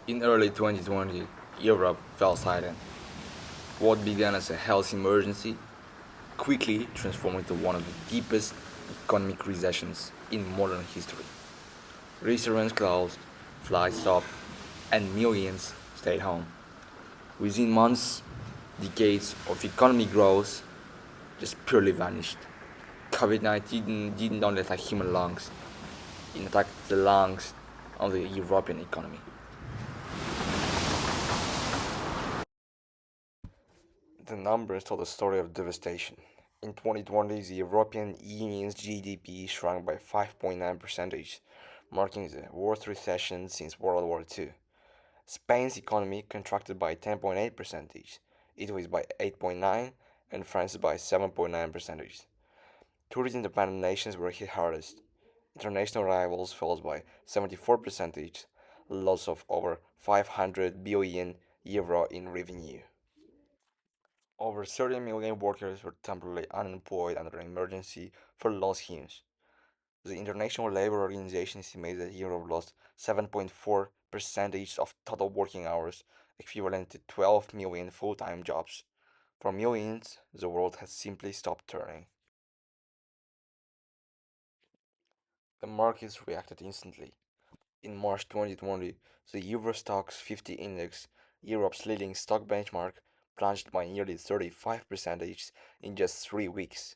In early 2020, Europe fell silent. What began as a health emergency quickly transformed into one of the deepest economic recessions in modern history. Restaurants closed, flights stopped, and millions stayed home. Within months, decades of economic growth just purely vanished. COVID-19 didn't only attack human lungs, it attacked the lungs of the European economy. The numbers tell the story of devastation. In 2020, the European Union's GDP shrank by 5.9%, marking the worst recession since World War II. Spain's economy contracted by 10.8%, Italy's by 8.9%, and France's by 7.9%. Tourism dependent nations were hit hardest. International arrivals fell by 74%, loss of over 500 billion euro in revenue. Over 30 million workers were temporarily unemployed under emergency furlough schemes. The International Labour Organization estimates that Europe lost 7.4% of total working hours, equivalent to 12 million full-time jobs. For millions, the world has simply stopped turning. The markets reacted instantly. In March 2020, the Euro Stoxx 50 index, Europe's leading stock benchmark, plunged by nearly 35% in just 3 weeks.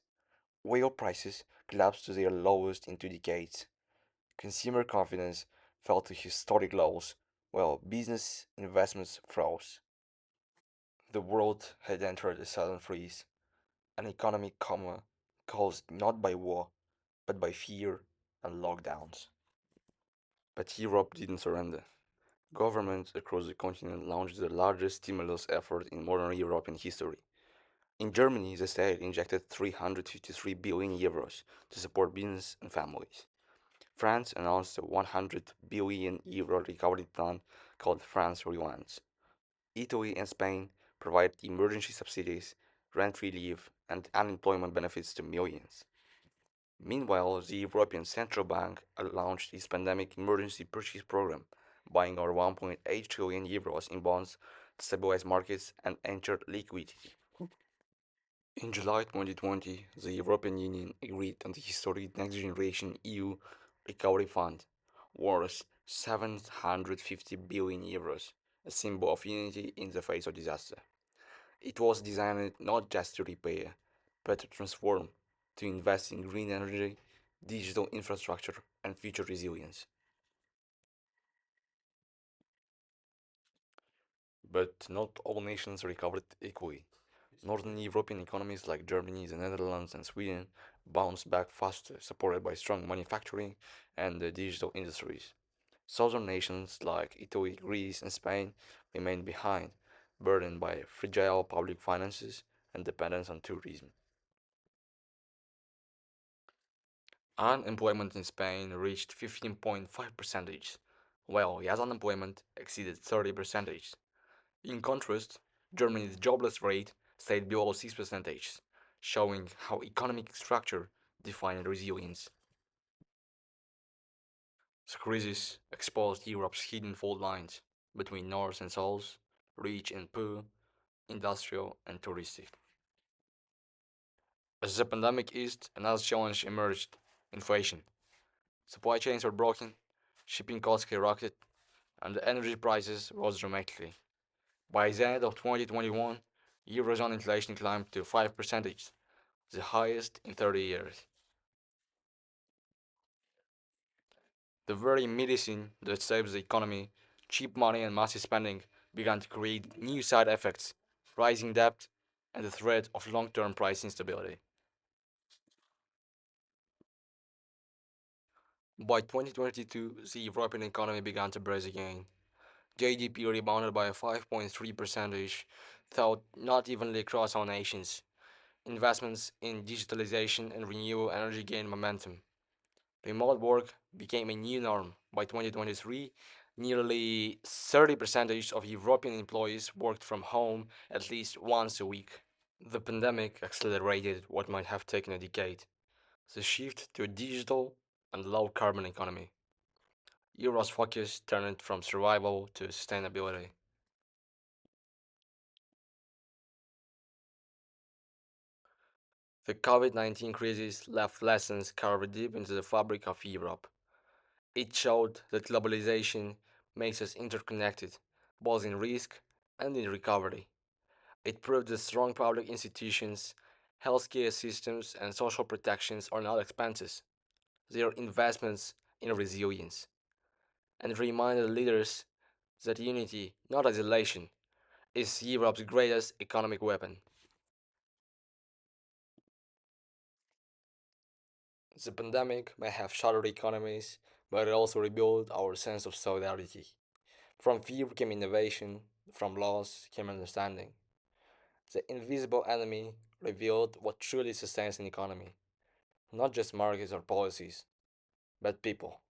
Oil prices collapsed to their lowest in 2 decades. Consumer confidence fell to historic lows, while business investments froze. The world had entered a sudden freeze, an economic coma caused not by war, but by fear and lockdowns. But Europe didn't surrender. Governments across the continent launched the largest stimulus effort in modern European history. In Germany, the state injected 353 billion euros to support business and families. France announced a 100 billion euro recovery plan called France Relance. Italy and Spain provided emergency subsidies, rent relief, and unemployment benefits to millions. Meanwhile, the European Central Bank launched its pandemic emergency purchase program, buying over 1.8 trillion euros in bonds to stabilize markets and ensure liquidity. In July 2020, the European Union agreed on the historic Next Generation EU Recovery Fund, worth 750 billion euros, a symbol of unity in the face of disaster. It was designed not just to repair, but to transform, to invest in green energy, digital infrastructure, and future resilience. But not all nations recovered equally. Northern European economies like Germany, the Netherlands, and Sweden bounced back faster, supported by strong manufacturing and the digital industries. Southern nations like Italy, Greece, and Spain remained behind, burdened by fragile public finances and dependence on tourism. Unemployment in Spain reached 15.5%, while youth unemployment exceeded 30%. In contrast, Germany's jobless rate stayed below 6%, showing how economic structure defined resilience. The crisis exposed Europe's hidden fault lines between north and south, rich and poor, industrial and touristic. As the pandemic eased, another challenge emerged: inflation. Supply chains were broken, shipping costs skyrocketed, and the energy prices rose dramatically. By the end of 2021, Eurozone inflation climbed to 5%, the highest in 30 years. The very medicine that saves the economy, cheap money and massive spending, began to create new side effects: rising debt and the threat of long term price instability. By 2022, the European economy began to brace again. GDP rebounded by 5.3%, though not evenly across all nations. Investments in digitalization and renewable energy gained momentum. Remote work became a new norm. By 2023, nearly 30% of European employees worked from home at least once a week. The pandemic accelerated what might have taken a decade: the shift to a digital and low carbon economy. Euro's focus turned from survival to sustainability. The COVID-19 crisis left lessons carved deep into the fabric of Europe. It showed that globalization makes us interconnected, both in risk and in recovery. It proved that strong public institutions, healthcare systems, and social protections are not expenses. They are investments in resilience. And reminded leaders that unity, not isolation, is Europe's greatest economic weapon. The pandemic may have shattered economies, but it also rebuilt our sense of solidarity. From fear came innovation, from loss came understanding. The invisible enemy revealed what truly sustains an economy, not just markets or policies, but people.